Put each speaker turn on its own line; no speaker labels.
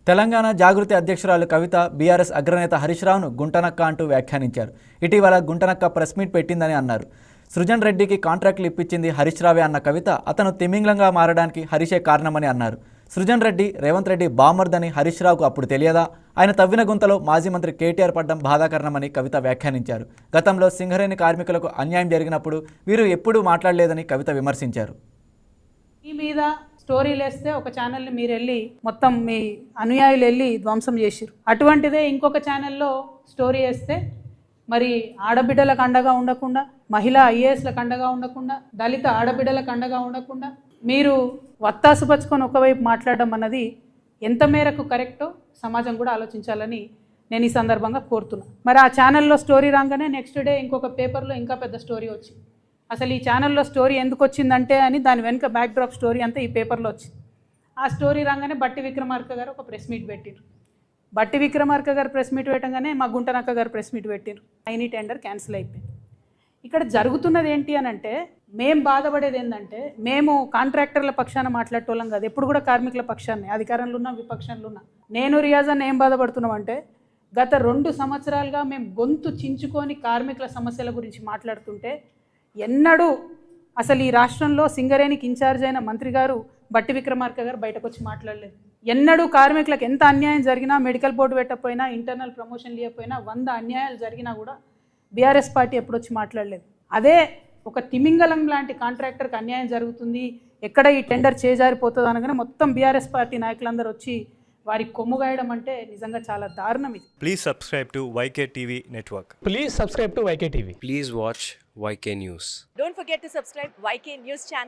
తెలంగాణ జాగృతి అధ్యక్షురాలు కవిత బీఆర్ఎస్ అగ్రనేత హరీష్ రావును గుంటనక్క అంటూ వ్యాఖ్యానించారు. ఇటీవల గుంటనక్క ప్రెస్ మీట్ పెట్టిందని అన్నారు. సృజన్ రెడ్డికి కాంట్రాక్టులు ఇప్పించింది హరీష్ రావే అన్న కవిత అతను తిమింగలంగా మారడానికి హరీషే కారణమని అన్నారు. సృజన్ రెడ్డి రేవంత్ రెడ్డి బామర్దని హరీష్ రావుకు అప్పుడు తెలియదా? ఆయన తవ్విన గుంతలో మాజీ మంత్రి కేటీఆర్ పడ్డం బాధాకరణమని కవిత వ్యాఖ్యానించారు. గతంలో సింగరేణి కార్మికులకు అన్యాయం జరిగినప్పుడు వీరు ఎప్పుడూ మాట్లాడలేదని కవిత విమర్శించారు.
ఈ మీద స్టోరీలు వేస్తే ఒక ఛానల్ని మీరు వెళ్ళి మొత్తం మీ అనుయాయులు వెళ్ళి ధ్వంసం చేసిరు. అటువంటిదే ఇంకొక ఛానల్లో స్టోరీ వేస్తే మరి ఆడబిడ్డలకు అండగా ఉండకుండా, మహిళా ఐఏఎస్లకు అండగా ఉండకుండా, దళిత ఆడబిడ్డలకు అండగా ఉండకుండా మీరు వత్తాసుపరుచుకొని ఒకవైపు మాట్లాడడం అన్నది ఎంత మేరకు కరెక్టో సమాజం కూడా ఆలోచించాలని నేను ఈ సందర్భంగా కోరుతున్నాను. మరి ఆ ఛానల్లో స్టోరీ రాగానే నెక్స్ట్ డే ఇంకొక పేపర్లో ఇంకా పెద్ద స్టోరీ వచ్చింది. అసలు ఈ ఛానల్లో స్టోరీ ఎందుకు వచ్చిందంటే అని దాని వెనుక బ్యాక్డ్రాప్ స్టోరీ అంతా ఈ పేపర్లో వచ్చింది. ఆ స్టోరీ రాగానే బట్టి విక్రమార్క గారు ఒక ప్రెస్ మీట్ పెట్టారు. బట్టి విక్రమార్క గారు ప్రెస్ మీట్ పెట్టగానే మా గుంటనక్క గారు ప్రెస్ మీట్ పెట్టారు. ఐనీ టెండర్ క్యాన్సిల్ అయిపోయింది. ఇక్కడ జరుగుతున్నది ఏంటి అని అంటే, మేము బాధపడేది ఏంటంటే, మేము కాంట్రాక్టర్ల పక్షాన మాట్లాడేటోళ్ళం కాదు, ఎప్పుడు కూడా కార్మికుల పక్షాన్ని, అధికారంలో ఉన్నా విపక్షంలో ఉన్నా. నేను రియాజన్ ఏం బాధపడుతున్నామంటే, గత 2 సంవత్సరాలుగా మేము గొంతు చించుకొని కార్మికుల సమస్యల గురించి మాట్లాడుతుంటే ఎన్నడూ అసలు ఈ రాష్ట్రంలో సింగరేణికి ఇన్ఛార్జ్ అయిన మంత్రి గారు బట్టి విక్రమార్క గారు బయటకు వచ్చి మాట్లాడలేదు. ఎన్నడూ కార్మికులకు ఎంత అన్యాయం జరిగినా, మెడికల్ బోర్డు పెట్టకపోయినా, ఇంటర్నల్ ప్రమోషన్ లేకపోయినా, 100 అన్యాయాలు జరిగినా కూడా బీఆర్ఎస్ పార్టీ ఎప్పుడు వచ్చి మాట్లాడలేదు. అదే ఒక తిమింగలం లాంటి కాంట్రాక్టర్కి అన్యాయం జరుగుతుంది, ఎక్కడ ఈ టెండర్ చేజారిపోతుంది అనగానే మొత్తం బీఆర్ఎస్ పార్టీ నాయకులందరూ వచ్చి వారి కొమ్ముగాయడం అంటే నిజంగా చాలా దారుణం ఇది.
Please subscribe to YK TV Network.
Please subscribe to YK TV.
Please watch YK News.
Don't forget to subscribe YK News channel.